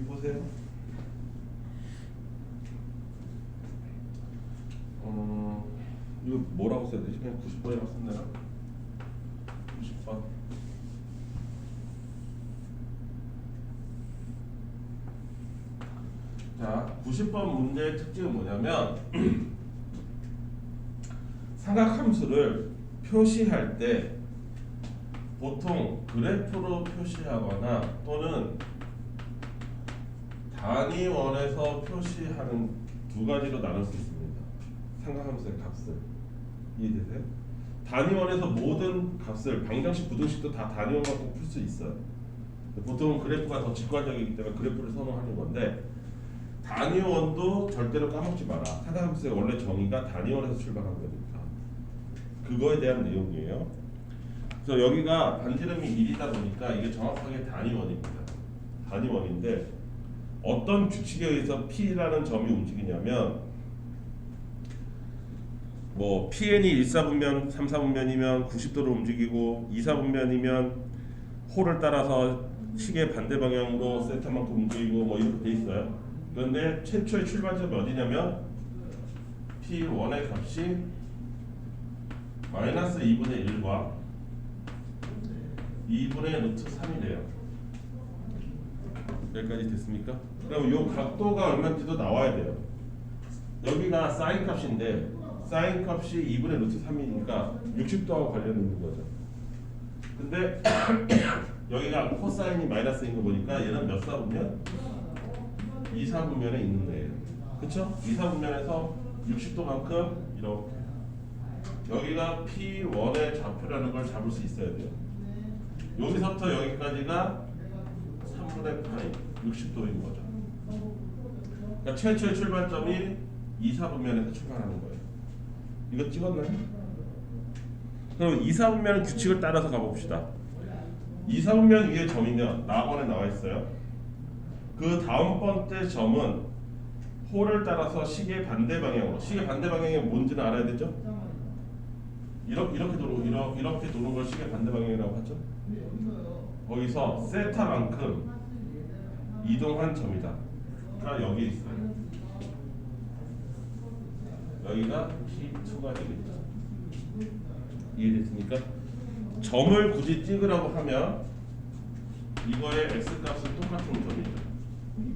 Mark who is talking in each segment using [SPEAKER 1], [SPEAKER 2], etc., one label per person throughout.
[SPEAKER 1] 보세요. 이거 뭐라고 써야 되지? 그냥 90번이라고 쓴다나? 90번. 자, 90번 문제의 특징은 뭐냐면 삼각함수를 표시할 때 보통 그래프로 표시하거나 또는 단위원에서 표시하는 두 가지로 나눌 수 있습니다. 삼각함수의 값을. 이해되세요? 단위원에서 모든 값을 방정식, 부등식도 다 단위원 갖고 풀 수 있어요. 보통 그래프가 더 직관적이기 때문에 그래프를 선호하는 건데 단위원도 절대로 까먹지 마라. 삼각함수의 원래 정의가 단위원에서 출발한 거니까. 그거에 대한 내용이에요. 그래서 여기가 반지름이 1이다 보니까 이게 정확하게 단위원입니다. 단위원인데 어떤 규칙에 의해서 P라는 점이 움직이냐면 뭐 PN이 1사분면, 3사분면이면 90도로 움직이고 2사분면이면 홀을 따라서 시계 반대 방향으로 센터만큼 움직이고 뭐 이렇게 돼 있어요. 그런데 최초의 출발점이 어디냐면 P1의 값이 마이너스 2분의 1과 2분의 루트 3이래요. 여기까지 됐습니까? 그럼 이 각도가 얼마인지도 나와야 돼요. 여기가 사인 값인데 사인 값이 2분의 루트 3이니까 60도하고 관련 있는 거죠. 근데 여기가 코사인이 마이너스인 거 보니까 얘는 몇 사분면? 2사분면에 있는 거예요. 그쵸? 2사분면에서 60도만큼 이렇게 여기가 P1의 좌표라는 걸 잡을 수 있어야 돼요. 여기서부터 여기까지가 3분의 파이 60도인 거죠. 그러니까 최초의 출발점이 2사분면에서 출발하는 거예요. 이거 찍었나요? 그럼 2사분면 규칙을 따라서 가봅시다. 2사분면 위에 점이면 낙원에 나와 있어요. 그 다음 번째 점은 홀을 따라서 시계 반대 방향으로, 시계 반대 방향이 뭔지는 알아야 되죠? 이렇게 도는 걸 시계 반대 방향이라고 하죠. 거기서 세타만큼 이동한 점이다. 그러니까 여기 있어요. 여기가 P2가 되겠죠. 이해됐습니까? 점을 굳이 찍으라고 하면 이거의 x값은 똑같은 점이죠.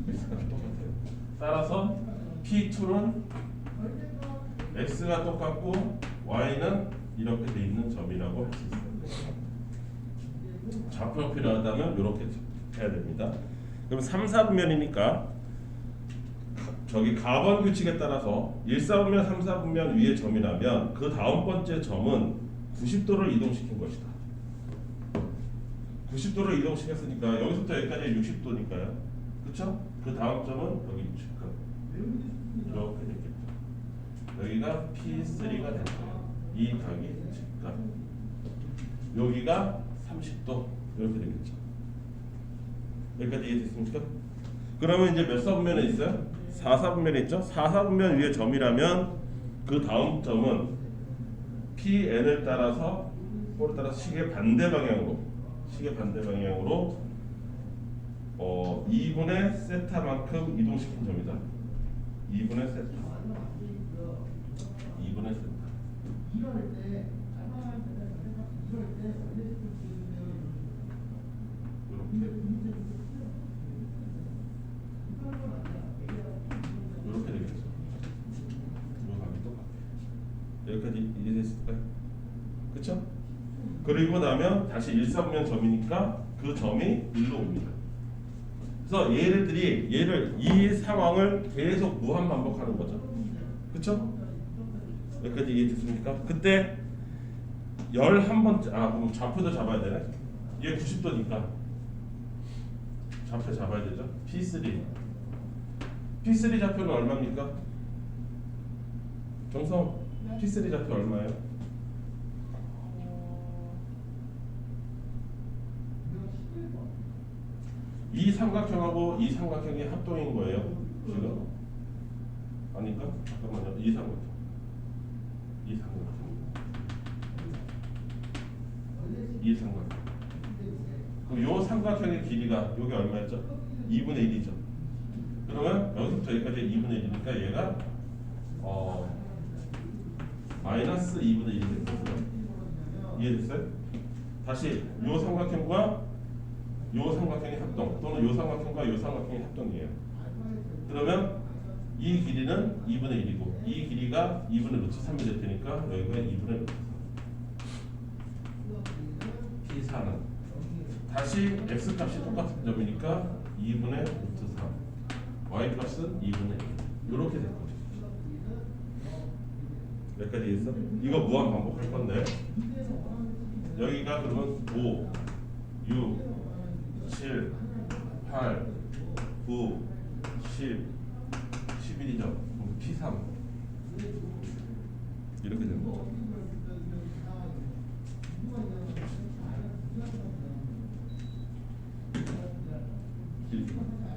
[SPEAKER 1] x값이 똑같아요. 따라서 P2는 x가 똑같고 y는 이렇게 돼 있는 점이라고 할 수 있어요. 좌표가 필요하다면 이렇게 해야 됩니다. 그럼 3, 4분면이니까 저기 가번 규칙에 따라서 1사분면, 3사분면 위에 점이라면 그 다음 번째 점은 90도를 이동시킨 것이다. 90도를 이동시켰으니까 여기서부터 여기까지 60도니까요. 그렇죠? 그 다음 점은 여기 60도. 이렇게 되겠죠. 여기가 P3가 될 거예요. 이 각이 직각. 여기가 30도 이렇게 되겠죠. 여기까지 이해됐습니까? 그러면 이제 몇 사분면에 있어요? 4사분면에 있죠? 4사분면 위에 점이라면 그 다음 점은 PN을 따라서 홀을 따라서 시계 반대 방향으로 2분의 세타만큼 이동시킨 점이다. 2분의 세타. 이렇게 되겠죠. 이 각이 똑같아요. 여기까지 이해됐을까요? 그렇죠? 그리고 나면 다시 1사분면 점이니까 그 점이 1로 옵니다. 그래서 얘를 이 상황을 계속 무한 반복하는 거죠. 그렇죠? 여기까지 이해됐습니까? 그때 11번째 그럼 좌표도 잡아야 되네. 얘 90도니까 좌표 잡아야 되죠. P3 좌표는 얼마입니까? 정성 P3 좌표 얼마예요? 이 삼각형하고 이 삼각형이 합동인 거예요. 지금 아닌가? 잠깐만요. 이 삼각형. 그럼 요 삼각형의 길이가 요게 얼마였죠? 2분의 1이죠. 그러면 여기서부터 여기까지 2분의 1이니까 얘가 마이너스 2분의 1이 됐어요. 이해됐어요? 다시 요 삼각형과 요 삼각형의 합동 또는 요 삼각형과 요 삼각형의 합동이에요. 그러면 이 길이는 2분의 1이고 이 길이가 2분의 루트 3이 될 테니까 여기가 2분의 루트 3 P4는 다시 X값이 똑같은 점이니까 2분의 루트 3 Y값은 2분의 1 이렇게 될 거죠. 몇 가지 있어? 이거 무한 반복할 건데 여기가 그러면 5, 6, 7, 8, 9, 10, 11이죠. P3 이렇게 되는 거죠.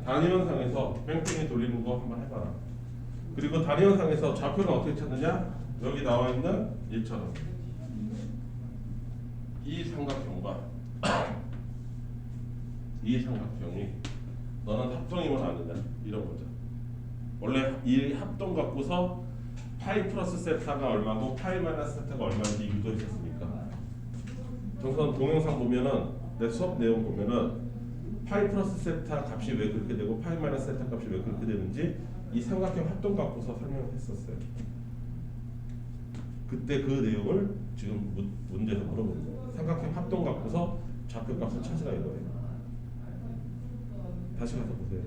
[SPEAKER 1] 단위원상에서 뺑뺑이 돌리는 거 한번 해봐라. 그리고 단위원상에서 좌표는 어떻게 찾느냐? 여기 나와 있는 일처럼 이 삼각형과 이 삼각형이 너는 합동이면 아느냐 이런 거죠. 원래 이 합동 갖고서 파이 플러스 세타가 얼마고 파이 마이너스 세타가 얼마인지 유도했었으니까 정선 동영상 보면은 내 수업 내용 보면은 파이 플러스 세타 값이 왜 그렇게 되고 파이 마이너스 세타 값이 왜 그렇게 되는지 이 삼각형 합동 갖고서 설명했었어요. 그때 그 내용을 지금 문제에서 물어보는 거예요. 삼각형 합동 갖고서 좌표 값을 찾으라 이거예요. 다시 가서 보세요.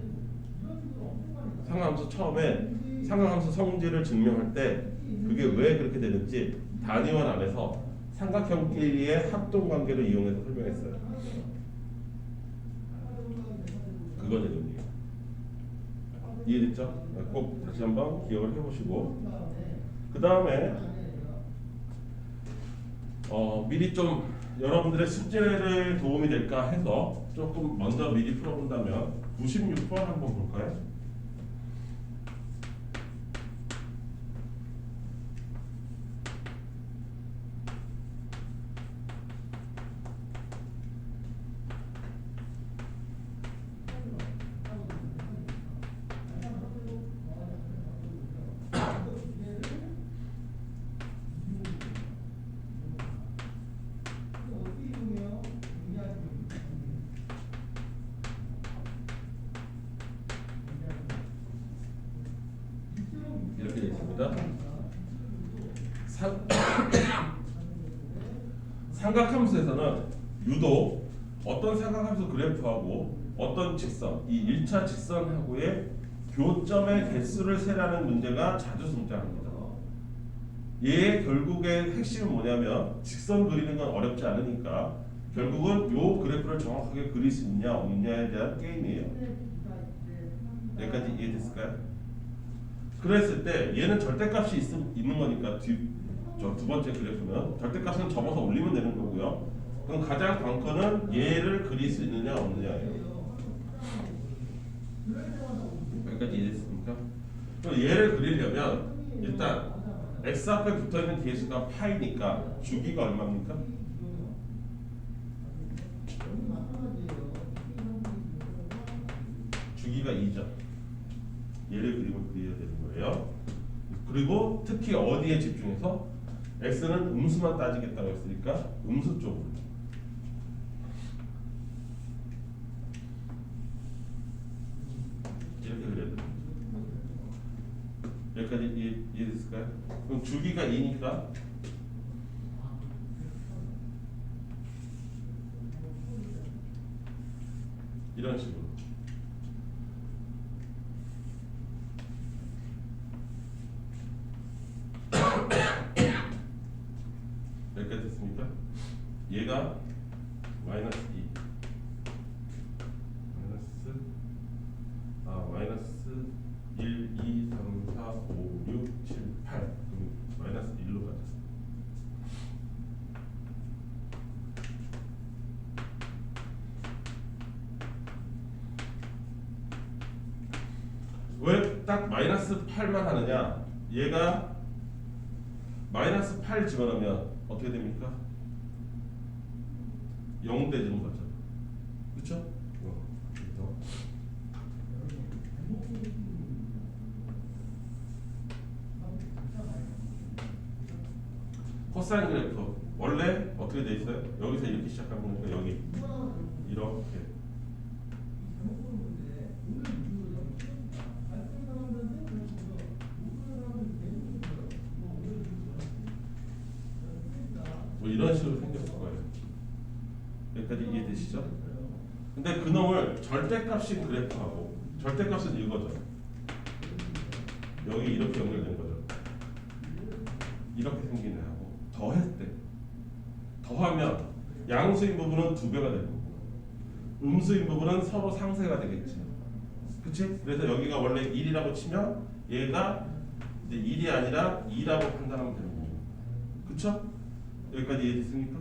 [SPEAKER 1] 상하함수 처음에 상하함수 성질을 증명할 때 그게 왜 그렇게 되는지 단위원 안에서 삼각형끼리의 합동 관계를 이용해서 설명했어요. 그거 내용이에요. 이해됐죠? 꼭 다시 한번 기억을 해보시고 그 다음에 미리 좀 여러분들의 숙제를 도움이 될까 해서 조금 먼저 미리 풀어본다면 96번 한번 볼까요? 이렇게 되어 있습니다. 삼각함수에서는 유독 어떤 삼각함수 그래프하고 어떤 직선, 이 1차 직선하고의 교점의 개수를 세라는 문제가 자주 등장합니다. 얘의 결국의 핵심은 뭐냐면 직선 그리는 건 어렵지 않으니까 결국은 요 그래프를 정확하게 그릴 수 있냐 없냐에 대한 게임이에요. 여기까지 이해됐을까요? 그랬을 때 얘는 절대값이 있는 거니까 두 번째 그래프는 절대값은 접어서 올리면 되는 거고요. 그럼 가장 관건은 얘를 그릴 수 있느냐 없느냐예요. 여기까지 이해됐습니까? 그럼 얘를 그리려면 일단 x 앞에 붙어있는 개수가 파이니까 주기가 얼마입니까? 주기가 2죠. 얘를 그림을 그려야 되는 거예요. 그리고 특히 어디에 집중해서 x는 음수만 따지겠다고 했으니까 음수 쪽으로 이렇게 그려야 돼요. 여기까지 이해됐을까요? 그럼 주기가 2니까 이런 식으로 여기까지 됐습니까? 얘가 마이너스 2 마이너스 1, 2, 3, 4, 5, 6, 7, 8 그럼 마이너스 1로 가졌습니다. 왜 딱 마이너스 8만 하느냐? 얘가 마이너스 8 집어넣으면 어떻게 됩니까? 0 되는 거죠. 그렇죠? 그래서 코사인 그래프 원래 어떻게 돼 있어요? 여기서 이렇게 시작하는 거니까 여기 이렇게. 뭐 이런 식으로 생겼을 거예요. 여기까지 이해되시죠? 근데 그놈을 절대값인 그래프하고 절대값은 이거죠. 여기 이렇게 연결된 거죠. 이렇게 생긴 애하고 더했을 때 더하면 양수인 부분은 2배가 되고 음수인 부분은 서로 상쇄가 되겠지. 그치? 그래서 여기가 원래 1이라고 치면 얘가 이제 1이 아니라 2라고 판단하면 되는 거고. 그쵸? 여기까지 이해됐습니까?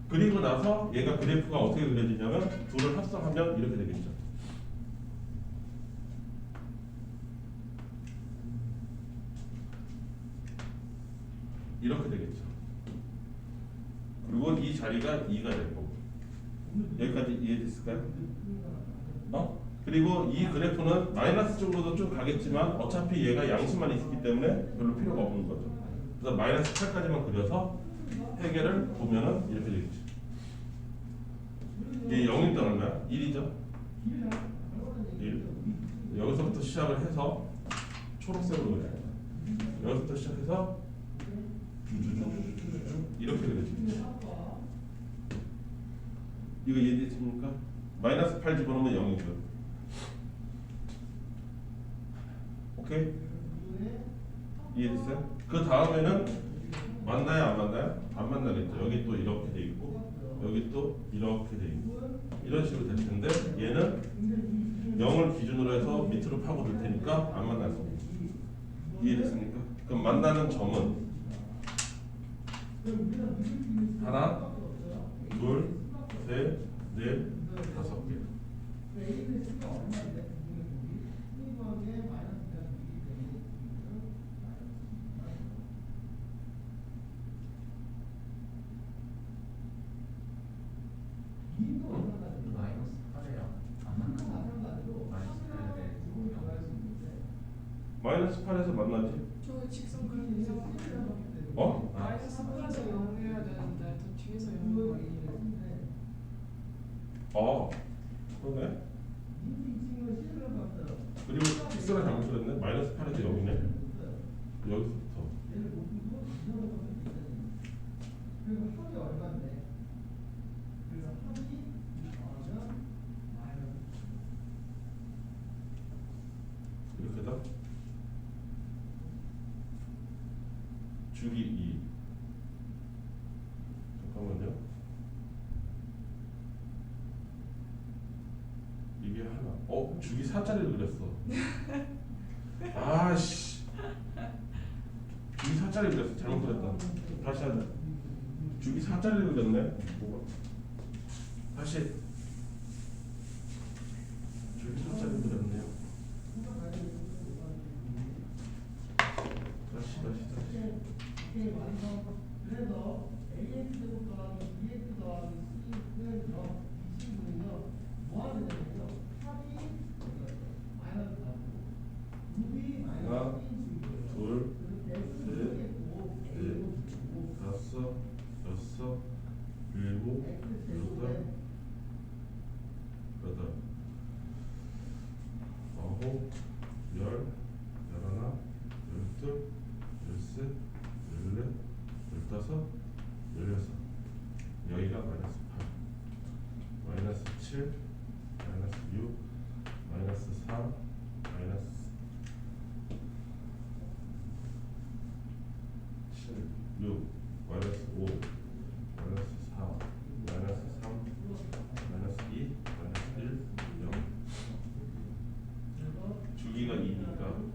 [SPEAKER 1] 그리고 나서 얘가 그래프가 어떻게 그려지냐면 둘을 합성하면 이렇게 되겠죠. 이렇게 되겠죠. 그리고 이 자리가 2가 되고. 여기까지 이해됐을까요? 그리고 이 그래프는 마이너스 쪽으로도 좀 가겠지만 어차피 얘가 양수만 있기 때문에 별로 필요가 없는 거죠. 그래서 마이너스 8까지만 그려서 해결을 보면은 이렇게 되겠죠. 얘 0일 때 얼마야? 1이죠? 1. 여기서부터 시작을 해서 초록색으로 그려요. 여기서부터 시작해서 이렇게 그려지겠죠. 이거 이해됐습니까? 마이너스 8 집어넣으면 0이고요. 오케이? 이해됐어요? 그 다음에는 만나요 안 만나요? 안 만나겠죠. 여기 또 이렇게 돼 있고 여기 또 이렇게 돼 있고 이런 식으로 될 텐데 얘는 0을 기준으로 해서 밑으로 파고들 테니까 안 만날 겁니다. 이해됐습니까? 그럼 만나는 점은 하나, 둘, 셋, 넷, 5개. 마이너스 8에서 만나지?
[SPEAKER 2] 저 직선 그래프 이상한데요.
[SPEAKER 1] 어?
[SPEAKER 2] 마이너스 8에서 0 해야 되는데 더 뒤에서 0.
[SPEAKER 1] 그러네. 그리고 직선을 잘못 그렸네. 마이너스 8에서 0이네. 여기서부터. 이렇게다. 주기 2. 잠깐만요. 이게 하나. 주기 4짜리를 그렸어. 아씨. 주기 4짜리 그렸어. 잘못 그렸다. 다시 하자. 주기 4짜리를 그렸네. 다시. 주기 4짜리 그렸네요. 다시.
[SPEAKER 3] 그래서 ax 제곱 더하기 bx 더하기 c는 이 친구는요 뭐하면 되냐면요 3이 마이너스 4고 6이
[SPEAKER 1] 하나,
[SPEAKER 3] 마이너스 1
[SPEAKER 1] 둘, 셋, 넷, 다섯, 여섯, 일곱, 여덟, 아홉, 열, 열하나, 열둘, 열셋, 열넷, 열다섯, 열여섯. 여기가 마이너스 8, 마이너스 7, 마이너스 6, 마이너스 4, 마이너스 7, 6, 마이너스 5, 마이너스 4, 마이너스 3, 마이너스 2, 마이너스 1, 0. 주기가 2니까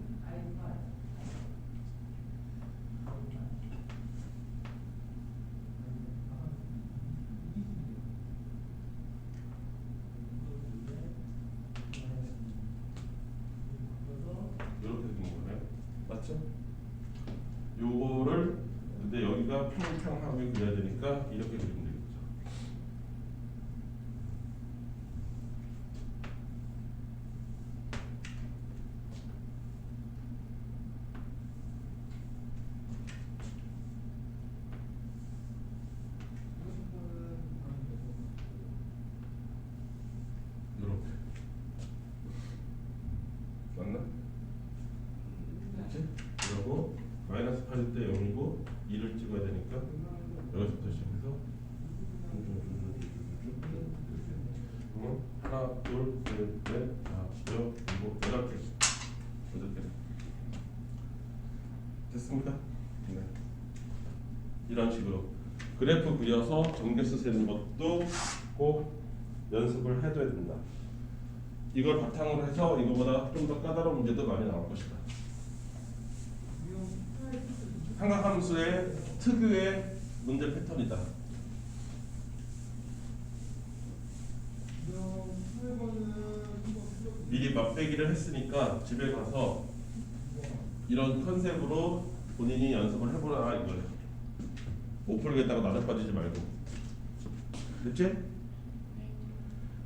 [SPEAKER 1] 이렇게 생긴 거네. 맞죠? 요거를 근데 여기가 평평하게 그려야 되니까 이렇게 그리면 되겠죠. 여기서부터 시작해서 하나, 둘, 셋, 넷, 다섯, 여섯, 일곱, 여덟 개. 됐습니까? 네. 이런 식으로 그래프 그려서 정계수 세는 것도 꼭 연습을 해둬야 된다. 이걸 바탕으로 해서 이거보다 좀 더 까다로운 문제도 많이 나올 것이다. 삼각함수의 특유의 문제 패턴이다. 미리 맛배기를 했으니까 집에 가서 이런 컨셉으로 본인이 연습을 해보라 이거예요. 못 풀겠다고 나도 빠지지 말고. 됐지?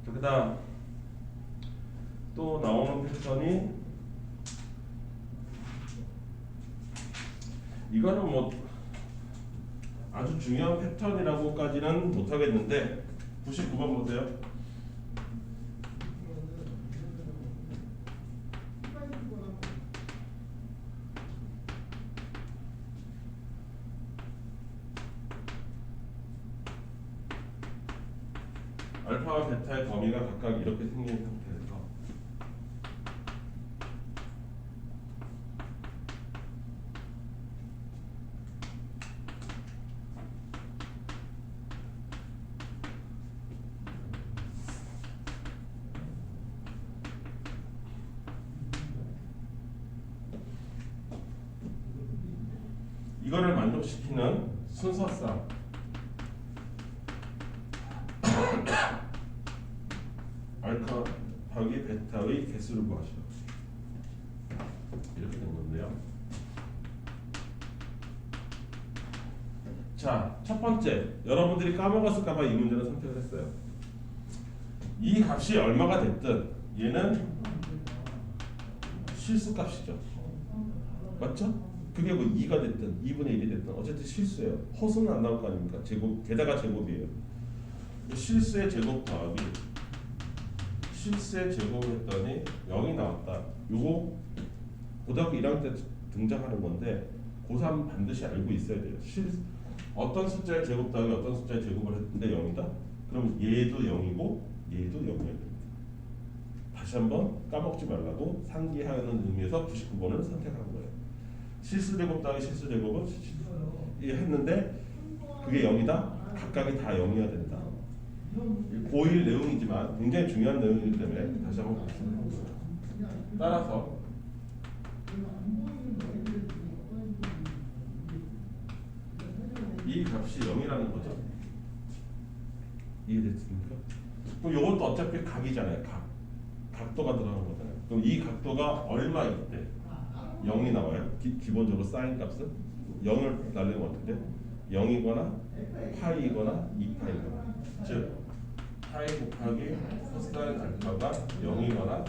[SPEAKER 1] 자, 그다음 또 나오는 패턴이 이거는 뭐 아주 중요한 패턴이라고까지는 못하겠는데 99번 보세요. 알파와 베타의 범위가 각각 이렇게 생긴 상태에서 이거를 만족시키는 순서상 알파 더하기 베타의 개수를 구하시오. 이렇게 된 건데요. 자, 첫 번째 여러분들이 까먹었을까봐 이 문제를 선택을 했어요. 이 값이 얼마가 됐든 얘는 실수값이죠. 맞죠? 그게 뭐 2가 됐든 2분의 1이 됐든 어쨌든 실수예요. 허수는 안 나올 거 아닙니까? 제곱, 게다가 제곱이에요. 실수의 제곱 더하기 실수의 제곱을 했더니 0이 나왔다. 요거 고등학교 1학년 때 등장하는 건데 고3 반드시 알고 있어야 돼요. 어떤 숫자의 제곱 더하기 어떤 숫자의 제곱을 했는데 0이다? 그럼 얘도 0이고 얘도 0이어야 됩니다. 다시 한번 까먹지 말라고 상기하는 의미에서 99번을 선택한 거예요. 실수 제곱 더하기 실수 제곱은 했는데 그게 0이다? 각각이 다 0이어야 된다. 고1 내용이지만 굉장히 중요한 내용이기 때문에 다시 한번 보겠습니다. 따라서 이 값이 0이라는 거죠. 이해됐습니까? 그럼 이것도 어차피 각이잖아요. 각도가 들어가는 거잖아요. 그럼 이 각도가 얼마일 때 0이 나와요? 기본적으로 사인 값은 0을 날리면 어떻게 돼? 0이거나 파이이거나 2파이거나 즉 파이 곱하기 코사인 알파가 0이거나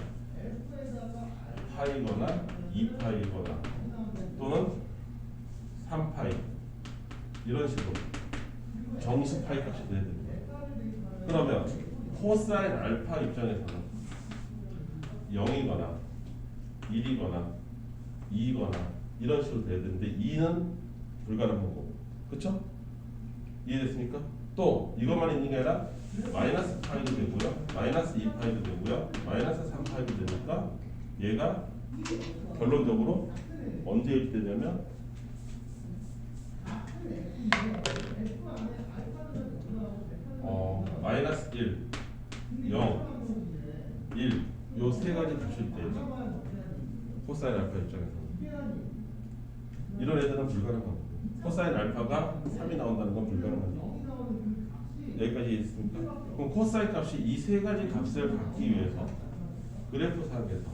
[SPEAKER 1] 파이거나 2파이거나 또는 3파이 이런 식으로 정수 파이 값이 돼야 됩니다. 그러면 코사인 알파 입장에서는 0이거나 1이거나 2거나 이런 식으로 돼야 되는데 2는 불가능한 거고, 그렇죠? 이해됐습니까? 또 이것만 있는 게 아니라 마이너스 파이도 되고요, 마이너스 2파이도 되고요, 마이너스 3파이도 되니까 얘가 결론적으로 언제 일치되냐면 마이너스 1, 0, 1 요 세 가지 값일 때 코사인 알파 입장에서는 이런 애들은 불가능한 거고, 코사인 알파가 3이 나온다는 건 불가능한 거고. 여기까지 있습니까? 그럼 코사인 값이 이 세 가지 값을 갖기 위해서 그래프 상에서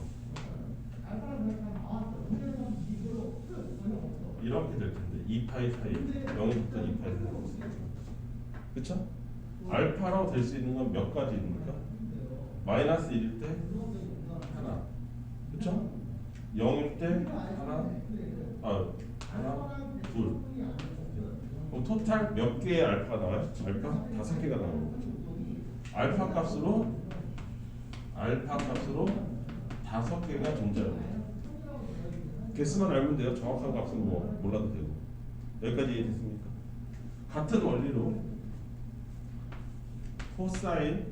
[SPEAKER 1] 이렇게 될 텐데 2파이 사이 0부터 2파이 사이, 그쵸? 알파로 될 수 있는 건 몇 가지입니까? 마이너스 1일 때 하나, 그쵸? 0일 때 하나, 둘. 그럼 토탈 몇 개의 알파 나와요? 알파 5개가 나오는 거죠. 알파 값으로 5개가 존재합니다. 개수만 알면 돼요. 정확한 값은 뭐 몰라도 되고. 여기까지 됐습니까? 같은 원리로 코사인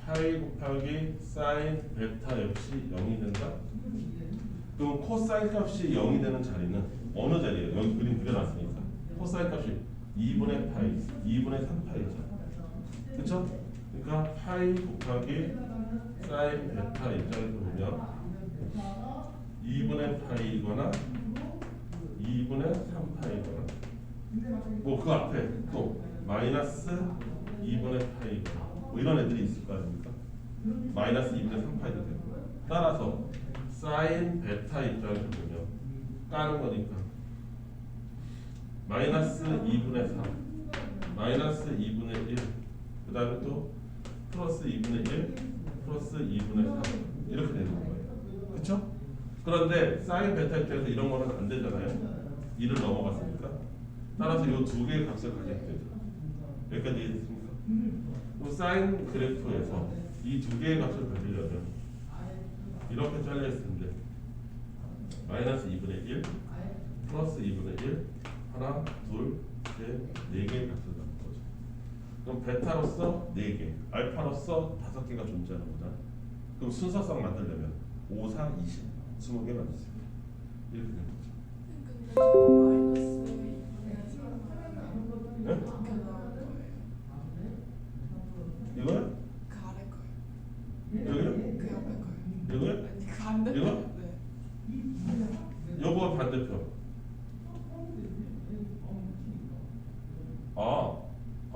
[SPEAKER 1] 파이 곱하기 사인 베타 역시 0이 된다. 그럼 코사인 값이 0이 되는 자리는 어느 자리예요? 여기 그림 그려놨으니까 코사인 값이 2분의 파이, 2분의 3파이죠. 그쵸? 그러니까 파이 곱하기 사인 베타 입장에서 보면 2분의 파이거나 2분의 3파이거나 뭐 그 앞에 또 마이너스 2분의 파이거나 뭐 이런 애들이 있을 거 아닙니까? 마이너스 2분의 3파이도 되고 따라서 사인 베타 입장에서 보면 까는 거니까 마이너스 2분의 3 마이너스 2분의 1 그 다음에 또 플러스 2분의 1 플러스 2분의 3 이렇게 되는 거예요. 그쵸? 그런데 사인 베타 입장에서 이런 거는 안 되잖아요. 2를 넘어갔으니까 따라서 이 두 개의 값을 가져야 되죠. 여기까지 이해됐습니까? 또 사인 그래프에서 이 두 개의 값을 가지려면 이렇게 잘렸을 텐데 마이너스 2분의 1 플러스 2분의 1 하나 둘 셋 네 개의 값을 갖는 거죠. 그럼 베타로서 4개 알파로서 5개가 존재하는 거잖아. 그럼 순서상 만들려면 5, 4, 20 20개 만들 수 있어요. 이렇게 되는 거죠.
[SPEAKER 2] 근데 마이너스
[SPEAKER 1] 네?
[SPEAKER 2] 어떻게 나올 거예요?
[SPEAKER 1] 이거요?
[SPEAKER 2] 그 아래 거예요.
[SPEAKER 1] 여기요?
[SPEAKER 2] 그 옆에 거예요.
[SPEAKER 1] 이거요?
[SPEAKER 2] 아니 그 반대편.
[SPEAKER 1] 이거?
[SPEAKER 2] 네.
[SPEAKER 1] 요거 반대편.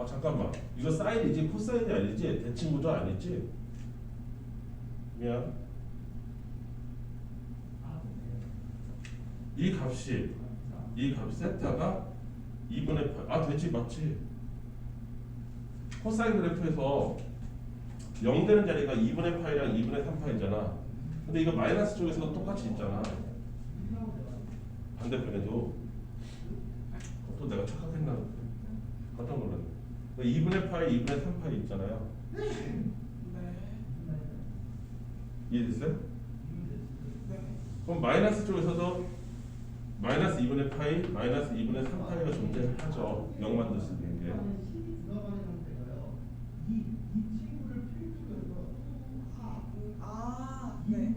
[SPEAKER 1] 잠깐만. 이거 사인이지 코사인이 아니지? 대칭구조 아니지? 미안. 이 값이 세타가 2분의 8. 되지 맞지? 코사인 그래프에서 0 되는 자리가 2분의 파이랑 2분의 3파이잖아. 근데 이거 마이너스 쪽에서도 똑같이 있잖아. 반대편에도. 또 내가 착각했나? 깜짝 놀랐네. 2분의 파이, 2분의 3파이 있잖아요.
[SPEAKER 2] 네.
[SPEAKER 1] 이해됐어요?
[SPEAKER 2] 네.
[SPEAKER 1] 그럼 마이너스 쪽에서도 마이너스 2분의 파이, 마이너스 2분의 3파이가 존재하죠. 0 만들 수 있는 게.
[SPEAKER 2] 네.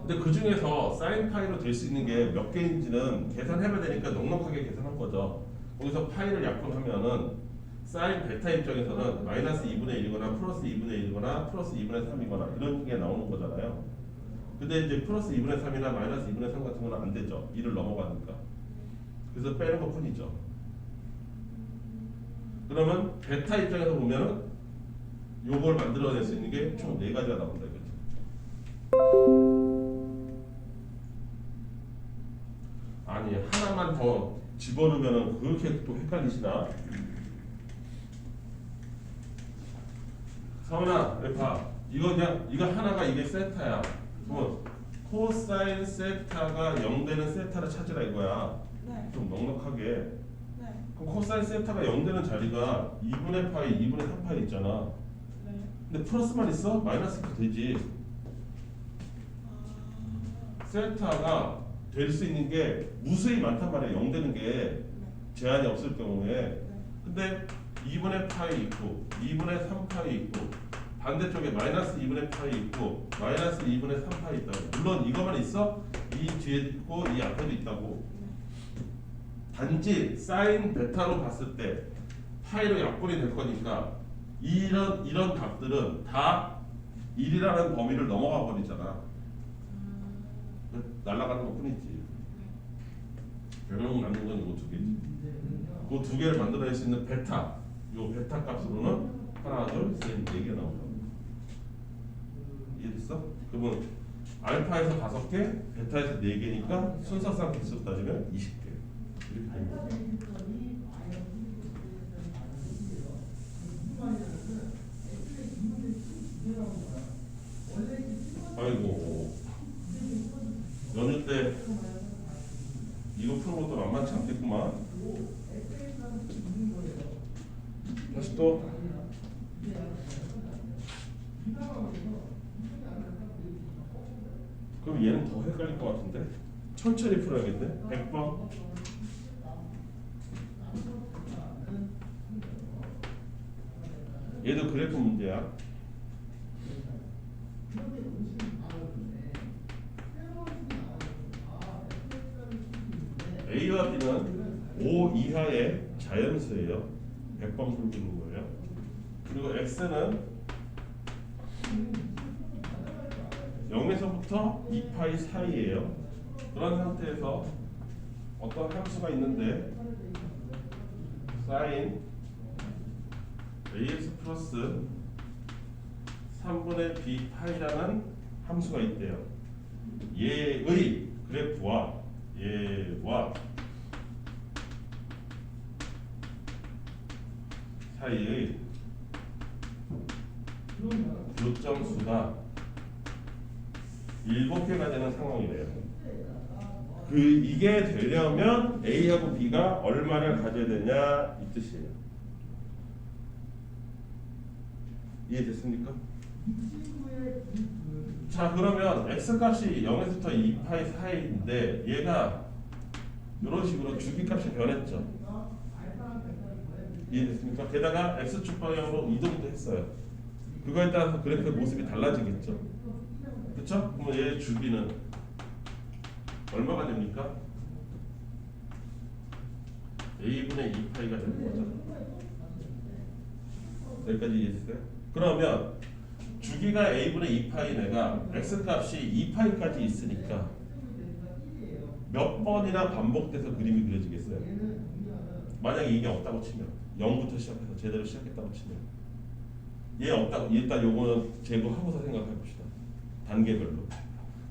[SPEAKER 1] 근데 그 중에서 사인 파이로 될 수 있는 게 몇 개인지는 계산해봐야 되니까 넉넉하게 계산한 거죠. 거기서 파이를 약분하면은 사인 베타 입장에서는 마이너스 2분의 1이거나 플러스 2분의 1이거나 플러스 2분의 3이거나 이런 게 나오는 거잖아요. 근데 이제 플러스 2분의 3이나 마이너스 2분의 3 같은 거는 안 되죠. 1을 넘어가니까. 그래서 빼는 것 뿐이죠. 그러면 베타 입장에서 보면은 요걸 만들어낼 수 있는 게 총 4가지가 나온다 이거죠. 아니 하나만 더 집어넣으면은 그렇게 또 헷갈리시나? 서은아, 여기 봐. 이거 그냥 이거 하나가 이게 세타야. 그러면 코사인 세타가 0 되는 세타를 찾으라 이거야.
[SPEAKER 2] 네.
[SPEAKER 1] 좀 넉넉하게.
[SPEAKER 2] 네.
[SPEAKER 1] 그럼 코사인 세타가 0 되는 자리가 2분의 파이, 2분의 3파이 있잖아.
[SPEAKER 2] 네.
[SPEAKER 1] 근데 플러스만 있어? 마이너스도 되지.
[SPEAKER 2] 아.
[SPEAKER 1] 세타가 될 수 있는 게 무수히 많단 말이야. 0 되는 게
[SPEAKER 2] 네.
[SPEAKER 1] 제한이 없을 경우에.
[SPEAKER 2] 네.
[SPEAKER 1] 근데 2분의 파이 있고 2분의 3파이 있고 반대쪽에 마이너스 2분의 파이 있고 마이너스 2분의 3파이 있다고. 물론 이거만 있어? 이 뒤에 있고 이 앞에도 있다고. 단지 사인 베타로 봤을 때 파이로 약분이 될 거니까 이런 값들은 다 1이라는 범위를 넘어가 버리잖아. 날아가는 것 뿐이지. 결국 남는 건 이거 두 개지. 그 두 개를 만들어낼 수 있는 베타, 요 베타 값으로는 하나, 둘, 셋, 4개 나온다고. 이해됐어? 그러면 알파에서 5개, 베타에서 4개니까 순서상 개수 따지면 20개. 이렇게 되는 거죠. 아이고, 연휴 때 이거 푸는 것도 만만치 않겠구만. 다시 또 그럼 얘는 더 헷갈릴 것 같은데 천천히 풀어야겠네. 100번 얘도 그래프 문제야.
[SPEAKER 3] 그런데 음식이 나오는데 새로운 식이 나오는데 fx라는 식이 있는데
[SPEAKER 1] A와 B는 5 이하의 자연수예요. 100번 풀고 있는 거예요. 그리고 X는 0에서부터 2파이 사이예요. 그런 상태에서 어떤 함수가 있는데 sin ax 플러스 3분의 b 파이라는 함수가 있대요. 얘의 그래프와 얘와 사이의 교점수가 7개가 되는 상황이래요. 이게 되려면 A하고 B가 얼마를 가져야 되냐 이 뜻이에요. 이해됐습니까? 자, 그러면 x 값이 0에서부터 2파이 사이인데 얘가 이런 식으로 주기값이 변했죠. 이해됐습니까? 게다가 x축 방향으로 이동도 했어요. 그거에 따라서 그래프의 모습이 달라지겠죠. 그렇죠? 그러면 얘의 주기는 얼마가 됩니까? a분의 2파이가 되는 거죠. 여기까지 이해했어요? 그러면 주기가 a분의 2파이 내가 x값이 2파이까지 있으니까 몇 번이나 반복돼서 그림이 그려지겠어요? 만약에 이게 없다고 치면 0부터 시작해서 제대로 시작했다고 치면 얘 없다고 일단 요거는 제거하고서 생각해 봅시다. 단계별로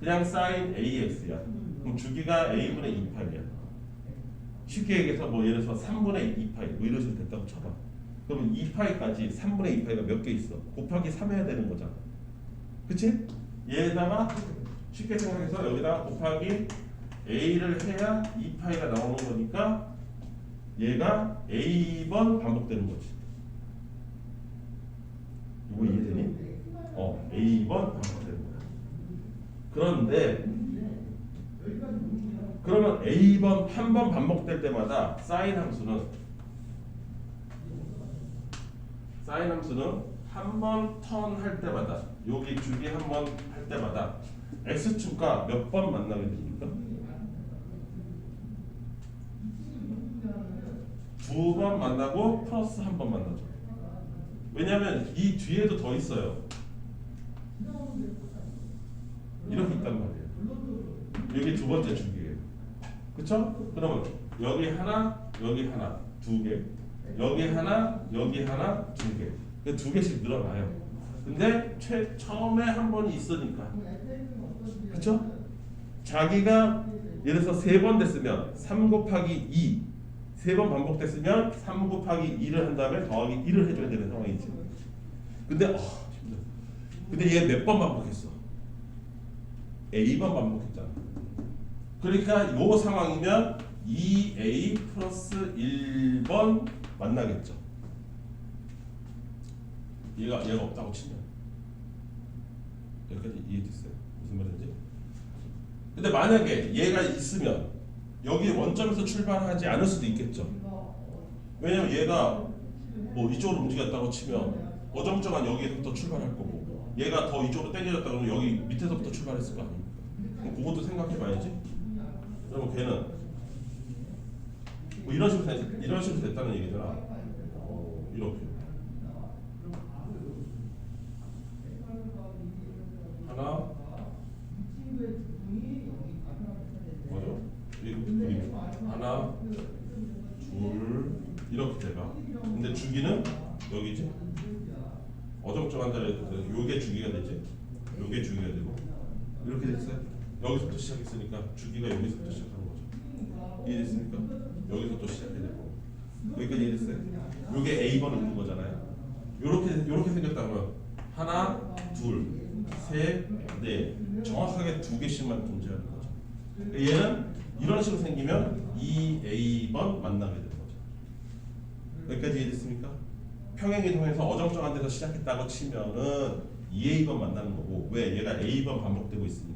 [SPEAKER 1] 그냥 sin ax야. 그럼 주기가 a분의 2파이야. 쉽게 얘기해서 뭐 예를 들어서 3분의 2파이 뭐 이런 식으로 됐다고 쳐봐. 그러면 2파이까지 3분의 2파이가 몇 개 있어? 곱하기 3 해야 되는 거잖아. 그치? 얘에다가 쉽게 생각해서 여기다가 곱하기 a를 해야 2파이가 나오는 거니까 얘가 a번 반복되는 거지. 이거 이해되니? a번 반복되는 거야. 그런데 그러면 a번 한 번 반복될 때마다 사인 함수는 한 번 턴 할 때마다 여기 주기 한 번 할 때마다 x축과 몇 번 만나게 됩니까? 2번 만나고 플러스 한 번 만나죠. 왜냐하면 이 뒤에도 더 있어요. 이렇게 있단 말이에요. 여기 두 번째 주기예요. 그쵸? 그러면 여기 하나, 여기 하나, 두 개. 여기 하나, 여기 하나, 두 개. 두 개씩 늘어나요. 근데 처음에 한 번이 있으니까. 그쵸? 자기가 예를 들어서 3번 됐으면 3 곱하기 2 3번 반복됐으면 3 곱하기 2를 한 다음에 더하기 1을 해줘야 되는 상황이지. 근데 얘 몇 번 반복했어? A번 반복했잖아. 그러니까 요 상황이면 2A 플러스 1번 만나겠죠. 얘가 없다고 치면. 여기까지 이해됐어요? 무슨 말인지? 근데 만약에 얘가 있으면 여기 원점에서 출발하지 않을 수도 있겠죠. 왜냐면 얘가 뭐 이쪽으로 움직였다고 치면 어정쩡한 여기서부터 출발할 거고 얘가 더 이쪽으로 당겨졌다 그러면 여기 밑에서부터 출발했을 거 아닙니까? 그럼 그것도 생각해 봐야지. 그러면 걔는 뭐 이런 식으로 됐다는 얘기잖아. 이렇게 하나 뭐죠? 하나 둘 이렇게 돼가. 근데 주기는 여기지. 어정쩡한 자리에 요게 주기가 되지. 요게 주기가 되고 이렇게 됐어요. 여기서부터 시작했으니까 주기가 여기서부터 시작하는 거죠. 이해됐습니까? 여기서부터 시작해야 되고 여기까지 이해됐어요? 요게 A번 있는 거잖아요. 요렇게 생겼다면 하나, 둘, 셋, 넷 정확하게 2개씩만 존재하는 거죠. 얘는 이런 식으로 생기면 2A번 만나게 되는 거죠. 여기까지 이해됐습니까? 평행이동에서 어정쩡한 데서 시작했다고 치면은 2A번 만나는 거고 왜? 얘가 A번 반복되고 있으니까.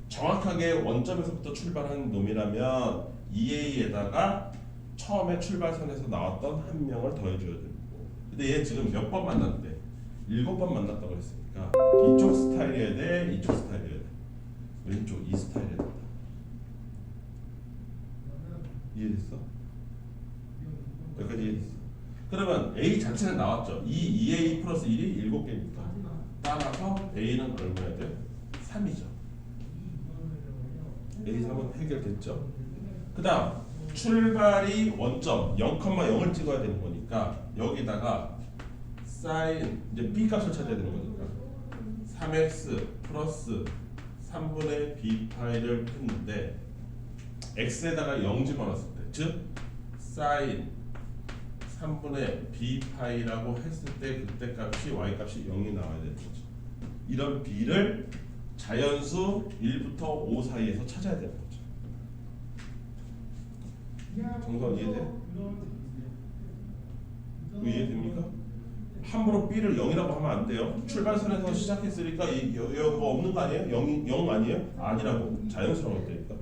[SPEAKER 1] 정확하게 원점에서부터 출발한 놈이라면 2A에다가 처음에 출발선에서 나왔던 한 명을 더해줘야 되고 근데 얘 지금 몇 번 만났대? 7번 만났다고 했으니까 이쪽 스타일이어야 돼, 이쪽 스타일이어야 돼. 왼쪽 이 스타일이어야 된다. 이해됐어? 여기까지 이해됐어? 그러면 A 자체는 나왔죠. 2A 플러스 1이 7개니까 따라서 A는 얼마야 돼? 3이죠. A3은 해결됐죠. 그 다음 출발이 원점 0,0을 찍어야 되는 거니까 여기다가 사인 이제 B 값을 찾아야 되는 거니까 3x 플러스 3분의 b 파이를 했는데 x에다가 0 집어넣었을 때 즉 사인 3분의 b 파이라고 했을 때 그때 값이 y 값이 0이 나와야 되는 거죠. 이런 b를 자연수 1부터 5 사이에서 찾아야 되는 거죠. 정선 이해돼요? 이해됩니까? 함부로 b를 0이라고 하면 안 돼요. 출발선에서 시작했으니까 뭐 없는 거 아니에요? 0 아니에요? 아니라고 자연스러운 거니까.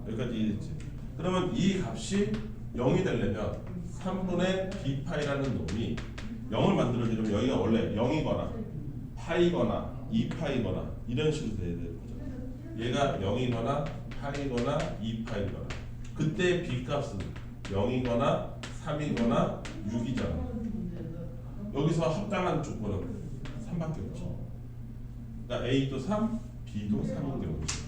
[SPEAKER 1] 여기까지 이해됐지? 그러면 이 값이 0이 되려면 3분의 b 파이라는 놈이 0을 만들어주려면 여기가 원래 0이거나 파이거나 2파이거나 이런 식으로 돼야 되는 거죠. 얘가 0이거나 파이거나 2파이거나 그때 b 값은 0이거나 3이거나 6이잖아. 여기서 합당한 조건은 3밖에 없죠. 그러니까 A도 3, B도 3인 경우죠.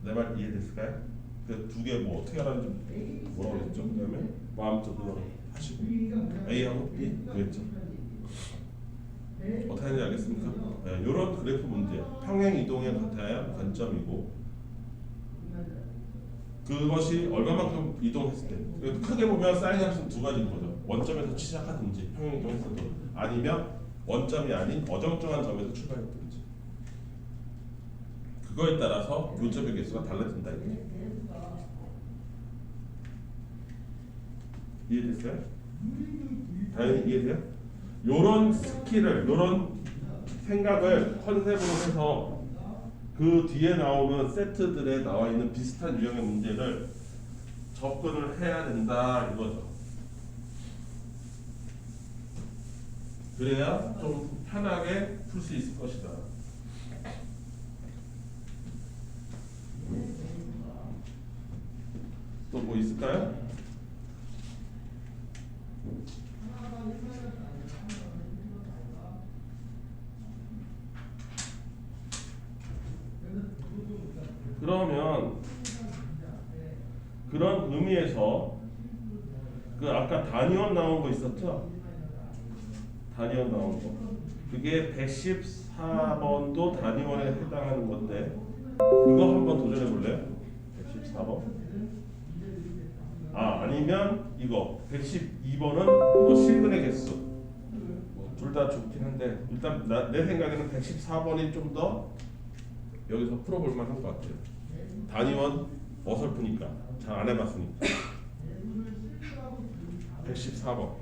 [SPEAKER 1] 내 말 이해됐을까요? 그 두 개 뭐 어떻게 하라는지 뭐라고 했죠? 그 다음에 마음적으로 하시고 A하고 B 그랬죠. 어떻게 하는지 알겠습니까? 네, 이런 그래프 문제 평행 이동에 같아야 관점이고 그것이 얼마만큼 이동했을 때 크게 보면 사인 값은 두 가지인 거죠. 원점에서 시작하든지 평행 이동했어도 아니면 원점이 아닌 어정쩡한 점에서 출발했든지 그거에 따라서 교점의 개수가 달라진다 이거죠. 이해됐어요? 당연히 이해돼요? 요런 스킬을 요런 생각을 컨셉으로 해서 그 뒤에 나오는 세트들에 나와 있는 비슷한 유형의 문제를 접근을 해야 된다 이거죠. 그래야 좀 편하게 풀 수 있을 것이다. 또 뭐 있을까요? 그러면 그런 의미에서 그 아까 단위원 나온 거 있었죠? 단위원 나온 거 그게 114번도 단위원에 해당하는 건데 그거 한번 도전해 볼래요? 114번 아니면 이거 112번은 이거 실근의 개수 둘 다 좋긴 한데 일단 내 생각에는 114번이 좀 더 여기서 풀어볼 만한 것 같아요. 단위원 어설프니까 잘 안 해봤으니까 114번